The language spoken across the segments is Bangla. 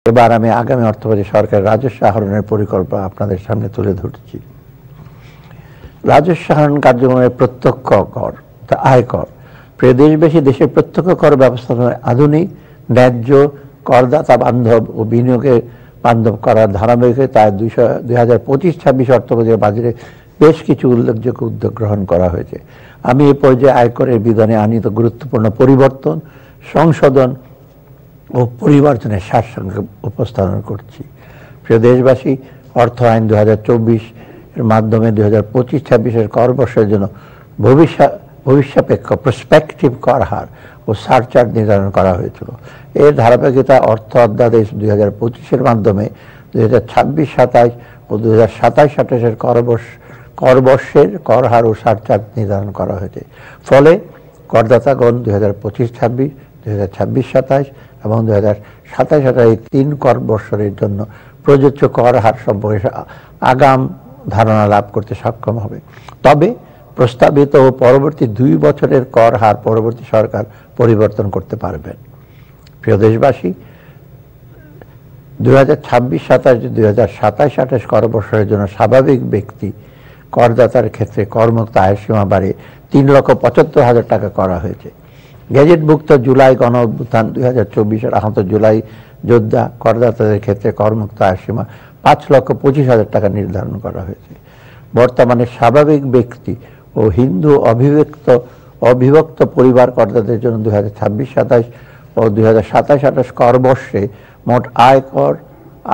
এবার আমি আগামী অর্থবছরে সরকারের রাজস্ব আহরণের পরিকল্পনা আপনাদের সামনে তুলে ধরছি। রাজস্ব আহরণ কার্যক্রমের প্রত্যক্ষ কর, আয়কর, প্রিয় দেশবাসী, দেশের প্রত্যক্ষ কর ব্যবস্থাপনায় আধুনিক, ন্যায্য, করদাতা বান্ধব ও বিনিয়োগে বান্ধব করার ধারাবাহিকতায় 2025-26 অর্থবছরের বাজেটে বেশ কিছু উল্লেখযোগ্য উদ্যোগ গ্রহণ করা হয়েছে। আমি এই পর্যায়ে আয়করের বিধানে আনিত গুরুত্বপূর্ণ পরিবর্তন, সংশোধন ও পরিবর্তনের সারসংক্ষেপ উপস্থাপন করছি। প্রিয় দেশবাসী, অর্থ আইন 2024 এর মাধ্যমে 2025-26 কর বর্ষের জন্য ভবিষ্যাপেক্ষ প্রসপেক্টিভ কর হার ও সারচার্জ নির্ধারণ করা হয়েছিল। এর ধারাবাহিকতা অর্থ অধ্যাদেশ 2025 মাধ্যমে 2026-27 ও 2027-28 কর বর্ষের কর হার ও সারচার্জ নির্ধারণ করা হয়েছে। ফলে করদাতাগণ 2025-26, 2026-27 এবং 2027-28 তিন কর বর্ষের জন্য প্রযোজ্য কর হার সম্পর্কে আগাম ধারণা লাভ করতে সক্ষম হবে। তবে প্রস্তাবিত ও পরবর্তী 2 বছরের কর হার পরবর্তী সরকার পরিবর্তন করতে পারবেন। প্রিয় দেশবাসী, 2026-27, 2027-28 কর বর্ষের জন্য স্বাভাবিক ব্যক্তি করদাতার ক্ষেত্রে করমুক্ত আয়ের সীমা বাড়িয়ে 3,75,000 টাকা করা হয়েছে। গেজেটভুক্ত জুলাই গণ অভ্যুত্থান 2024 আহত জুলাই যোদ্ধা করদাতাদের ক্ষেত্রে করমুক্ত আয়ের সীমা 5,25,000 টাকা নির্ধারণ করা হয়েছে। বর্তমানে স্বাভাবিক ব্যক্তি ও হিন্দু অবিভক্ত পরিবার করদাতাদের জন্য 2026-27 ও 2027-28 কর বর্ষে মোট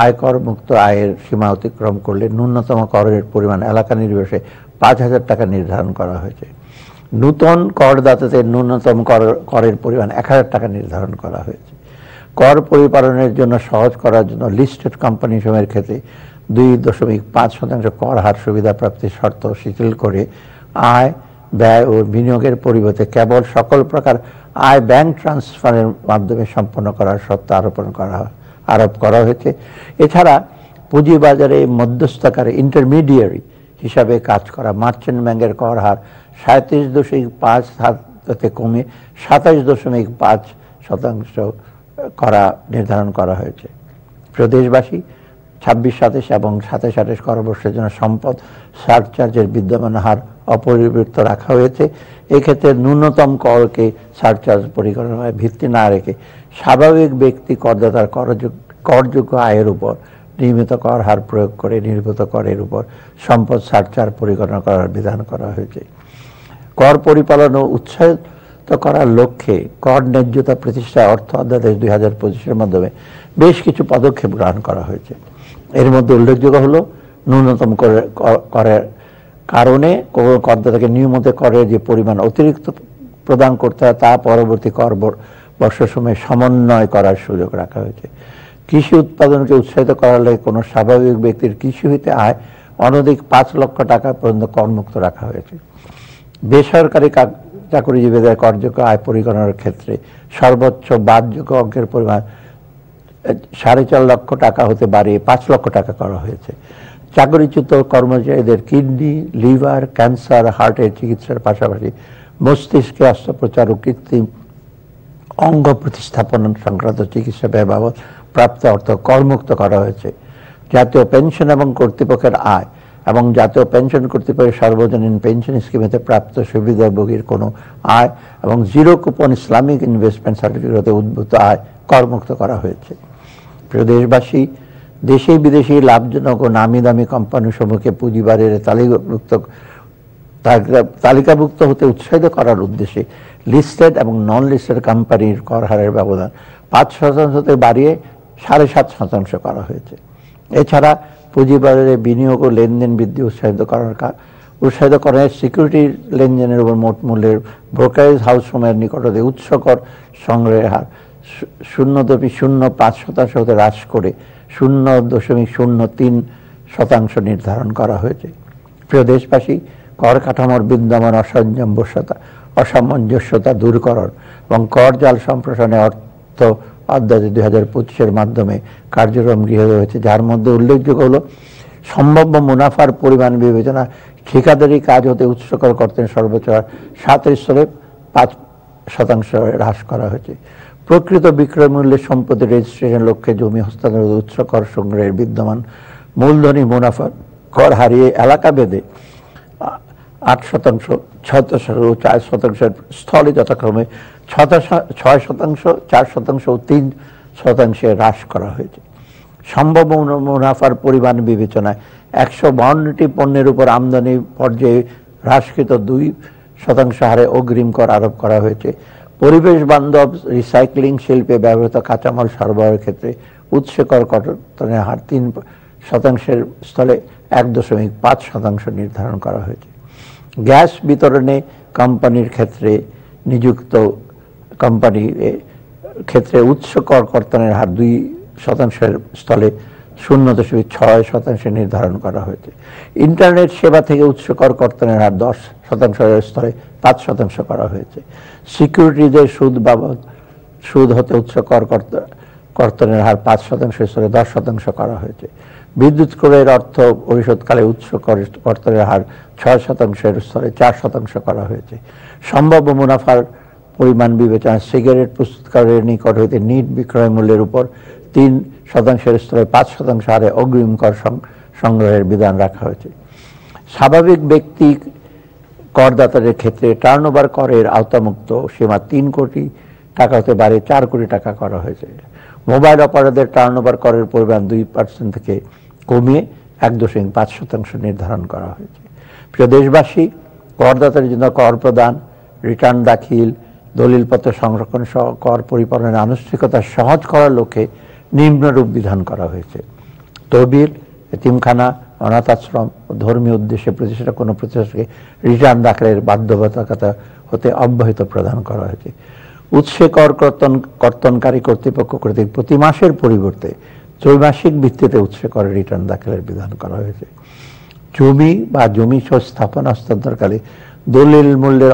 আয়কর মুক্ত আয়ের সীমা অতিক্রম করলে ন্যূনতম করের পরিমাণ এলাকা নির্বিশেষে 5,000 টাকা নির্ধারণ করা হয়েছে। নূতন করদাতাদের ন্যূনতম করের পরিমাণ 1,000 টাকা নির্ধারণ করা হয়েছে। কর পরিপালনের জন্য সহজ করার জন্য লিস্টেড কোম্পানি সমূহের ক্ষেত্রে 2.5% কর হার সুবিধা প্রাপ্তির শর্ত শিথিল করে আয়, ব্যয় ও বিনিয়োগের পরিবর্তে কেবল সকল প্রকার আয় ব্যাংক ট্রান্সফারের মাধ্যমে সম্পন্ন করার শর্ত আরোপ করা হয়েছে। এছাড়া পুঁজিবাজারে মধ্যস্থকারী ইন্টারমিডিয়ারি হিসাবে কাজ করা মার্চেন্ট ব্যাংকের কর হার 37.5% কমে 27.5% করা নির্ধারণ করা হয়েছে। প্রদেশবাসী, 26-27 এবং 27-28 কর বর্ষের জন্য সম্পদ সারচার্জের বিদ্যমান হার অপরিবর্তিত রাখা হয়েছে। এক্ষেত্রে ন্যূনতম করকে সারচার্জ পরিকল্পনায় ভিত্তি না রেখে স্বাভাবিক ব্যক্তি করদাতার করযোগ্য আয়ের উপর নিয়মিত কর হার প্রয়োগ করে নির্গত করের উপর সম্পদ সারচার্জ পরিকল্পনা করার বিধান করা হয়েছে। কর পরিপালন ও উৎসাহিত করার লক্ষ্যে কর ন্যায্যতা প্রতিষ্ঠায় অর্থ অধ্যাদেশ 2025 মাধ্যমে বেশ কিছু পদক্ষেপ গ্রহণ করা হয়েছে। এর মধ্যে উল্লেখযোগ্য হলো ন্যূনতম করের কারণে করদাতাকে নিয়মিত করের যে পরিমাণ অতিরিক্ত প্রদান করতে হয় তা পরবর্তী কর বর্ষ সময়ে সমন্বয় করার সুযোগ রাখা হয়েছে। কৃষি উৎপাদনকে উৎসাহিত করার লাগে কোনো স্বাভাবিক ব্যক্তির কৃষি হইতে আয় অনধিক 5 লক্ষ টাকা পর্যন্ত করমুক্ত রাখা হয়েছে। বেসরকারি চাকরিজীবীদের করযোগ্য আয় পরিগণনার ক্ষেত্রে সর্বোচ্চ বাদযোগ্য অঙ্কের পরিমাণ 4.5 লক্ষ টাকা হতে বাড়িয়ে 5 লক্ষ টাকা করা হয়েছে। চাকরিচ্যুত কর্মচারীদের কিডনি, লিভার, ক্যান্সার, হার্টের চিকিৎসার পাশাপাশি মস্তিষ্কে অস্ত্রোপচার ও কৃত্রিম অঙ্গ প্রতিস্থাপন সংক্রান্ত চিকিৎসা ব্যয় বাবদ প্রাপ্ত অর্থ করমুক্ত করা হয়েছে। জাতীয় পেনশন এবং কর্তৃপক্ষের আয় এবং জাতীয় পেনশন কর্তৃপক্ষের সার্বজনীন পেনশন স্কিমেতে প্রাপ্ত সুবিধাভোগীর কোনো আয় এবং জিরো কুপন ইসলামিক ইনভেস্টমেন্ট সার্টিফিকেটে উদ্ভূত আয় করমুক্ত করা হয়েছে। প্রিয় দেশবাসী, দেশি বিদেশি লাভজনক ও নামি দামি কোম্পানিসমূহকে পুঁজিবাজারে তালিকাভুক্ত হতে উৎসাহিত করার উদ্দেশ্যে লিস্টেড এবং নন লিস্টেড কোম্পানির কর হারের ব্যবধান 5% থেকে বাড়িয়ে 7.5% করা হয়েছে। এছাড়া পুঁজিবাজারে বিনিয়োগ ও লেনদেন বৃদ্ধি উৎসাহিতকরণের সিকিউরিটি লেনদেনের উপর মোট মূল্যের ব্রোকারেজ হাউস সমূহের নিকটতে উৎস কর সংগ্রহের হার 0.05% হতে হ্রাস করে 0.03% নির্ধারণ করা হয়েছে। প্রিয় দেশবাসী, কর কাঠামোর বিদ্যমান অসামঞ্জস্যতা দূরকরণ এবং কর জাল সম্প্রসারণে অর্থ অধ্যাদেশ 2025 মাধ্যমে কার্যক্রম গৃহীত হয়েছে, যার মধ্যে উল্লেখযোগ্য হলো সম্ভাব্য মুনাফার পরিমাণ বিবেচনা ঠিকাদারি কাজ হতে উৎসকর করতে সর্বোচ্চ 37.5% হ্রাস করা হয়েছে। প্রকৃত বিক্রয় মূল্যে সম্পত্তি রেজিস্ট্রেশন লক্ষ্যে জমি হস্তান্তরের উৎস কর সংগ্রহের বিদ্যমান মূলধনী মুনাফা কর হারিয়ে এলাকা ভেদে 8%, 6% ও 4%-এর স্থলে যথাক্রমে 6%, 4% ও 3% হ্রাস করা হয়েছে। সম্ভাব্য মুনাফার পরিমাণ বিবেচনায় 152টি পণ্যের উপর আমদানি পর্যায়ে হ্রাসকৃত 2% হারে অগ্রিম কর আরোপ করা হয়েছে। পরিবেশ বান্ধব রিসাইক্লিং শিল্পে ব্যবহৃত কাঁচামাল সরবরাহের ক্ষেত্রে উৎসে কর কর্তনের হার 3%-এর স্থলে 1.5% নির্ধারণ করা হয়েছে। গ্যাস বিতরণে কোম্পানির ক্ষেত্রে নিযুক্ত কোম্পানির ক্ষেত্রে উৎস কর কর্তনের হার 2%-এর স্থলে 0.6% নির্ধারণ করা হয়েছে। ইন্টারনেট সেবা থেকে উৎস কর কর্তনের হার 10%-এর স্থলে 5% করা হয়েছে। সিকিউরিটিজের সুদ হতে উৎস কর কর্তনের হার 5%-এর স্থলে 10% করা হয়েছে। বিদ্যুৎ ক্রয়ের অর্থ পরিশোধকালে উৎস কর্তনের হার 6%-এর স্থলে 4% করা হয়েছে। সম্ভাব্য মুনাফার পরিমাণ বিবেচনায় সিগারেট প্রস্তুতকারকের নিকট হইতে নিট বিক্রয় মূল্যের উপর 3%-এর স্তরে 5% হারে অগ্রিম কর সংগ্রহের বিধান রাখা হয়েছে। স্বাভাবিক ব্যক্তি করদাতাদের ক্ষেত্রে টার্নওভার করের আওতামুক্ত সীমা 3 কোটি টাকা হতে বাড়িয়ে 4 কোটি টাকা করা হয়েছে। মোবাইল অপারেটরদের টার্নওভার করের পরিমাণ 2% থেকে কমিয়ে 1.5% নির্ধারণ করা হয়েছে। প্রিয় দেশবাসী, করদাতাদের জন্য কর প্রদান, রিটার্ন দাখিল, দলিলপত্র সংরক্ষণ সহ কর পরিপালনের আনুষ্ঠানিকতা সহজ করার লক্ষ্যে নিম্নরূপ বিধান করা হয়েছে। তহবিল, এতিমখানা, অনাথ আশ্রম ও ধর্মীয় উদ্দেশ্যে প্রতিষ্ঠা কোনো প্রতিষ্ঠানকে রিটার্ন দাখিলের বাধ্যবাধকতা হতে অব্যাহতি প্রদান করা হয়েছে। উৎসে কর কর্তনকারী কর্তৃপক্ষ কর্তৃক প্রতি মাসের পরিবর্তে ত্রৈমাসিক ভিত্তিতে উৎসে করের রিটার্ন দাখিলের বিধান করা হয়েছে। জমি বা জমি স্থাপনা হস্তান্তরকালে দলিল মূল্যের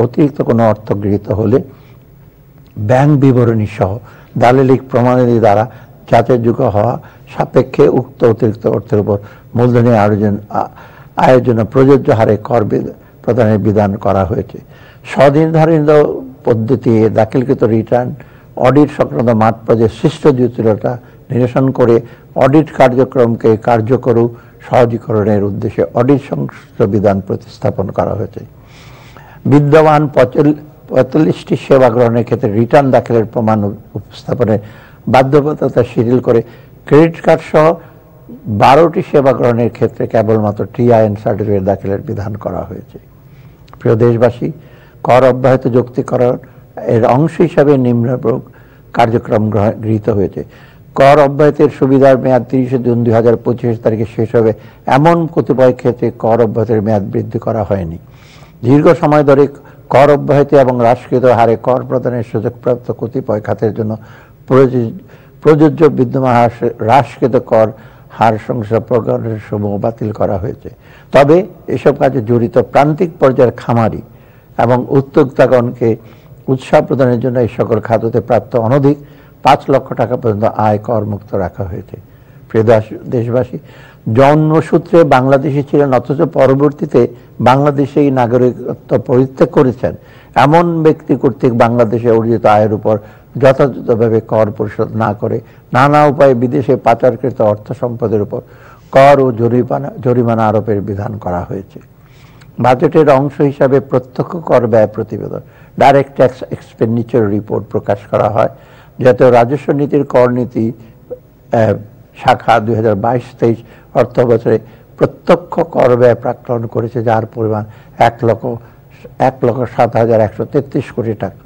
অতিরিক্ত কোনো অর্থ গৃহীত হলে ব্যাংক বিবরণী সহ দালিলিক প্রমাণাদি দ্বারা যাচাইযোগ্য হওয়া সাপেক্ষে উক্ত অতিরিক্ত অর্থের উপর মূলধনী আয়ের জন্য প্রযোজ্য হারে কর প্রদানের বিধান করা হয়েছে। স্বনির্ধারিত পদ্ধতিতে দাখিলকৃত রিটার্ন অডিট সংক্রান্ত মাঠ পর্যায়ে সৃষ্ট জটিলতা নিরসন করে অডিট কার্যক্রমকে কার্যকর ও সহজীকরণের উদ্দেশ্যে অডিট সংশ্লিষ্ট বিধান প্রতিস্থাপন করা হয়েছে। বিদ্যমান 45টি সেবা গ্রহণের ক্ষেত্রে রিটার্ন দাখিলের প্রমাণ উপস্থাপনের বাধ্যবাধকতা শিথিল করে ক্রেডিট কার্ড সহ 12টি সেবা গ্রহণের ক্ষেত্রে কেবলমাত্র TIN সার্টিফিকেট দাখিলের বিধান করা হয়েছে। প্রিয় দেশবাসী, কর অব্যাহত যৌক্তিকরণ এর অংশ হিসাবে নিম্নরূপ কার্যক্রম গৃহীত হয়েছে। কর অব্যাহতির সুবিধার মেয়াদ 30 জুন 2025 তারিখে শেষ হবে এমন কতিপয় ক্ষেত্রে কর অব্যাহতির মেয়াদ বৃদ্ধি করা হয়নি। দীর্ঘ সময় ধরে কর অব্যাহতি এবং হ্রাসকৃত হারে কর প্রদানের সুযোগপ্রাপ্ত কতিপয় খাতের জন্য প্রযোজ্য বিদ্যমান হ্রাসকৃত কর হার সংস্থা প্রকরণের সমূহ বাতিল করা হয়েছে। তবে এসব কাজে জড়িত প্রান্তিক পর্যায়ের খামারি এবং উদ্যোক্তাগণকে উৎসাহ প্রদানের জন্য এই সকল খাত হতে প্রাপ্ত অনধিক 5 লক্ষ টাকা পর্যন্ত আয় কর মুক্ত রাখা হয়েছে। প্রিয় দেশবাসী, জন্মসূত্রে বাংলাদেশি ছিলেন অথচ পরবর্তীতে বাংলাদেশেই নাগরিকত্ব পরিত্যাগ করেছেন এমন ব্যক্তি কর্তৃক বাংলাদেশে অর্জিত আয়ের উপর যথাযথভাবে কর পরিশোধ না করে নানা উপায়ে বিদেশে পাচারকৃত অর্থ সম্পদের উপর কর ও জরিমানা আরোপের বিধান করা হয়েছে। বাজেটের অংশ হিসাবে প্রত্যক্ষ কর ব্যয় প্রতিবেদন ডাইরেক্ট ট্যাক্স এক্সপেন্ডিচার রিপোর্ট প্রকাশ করা হয়। জাতীয় রাজস্ব নীতির কর নীতি শাখা 2022-23 অর্থ বছরে প্রত্যক্ষ কর ব্যয় প্রাক্কলন করেছে, যার পরিমাণ 1,07,133 কোটি টাকা।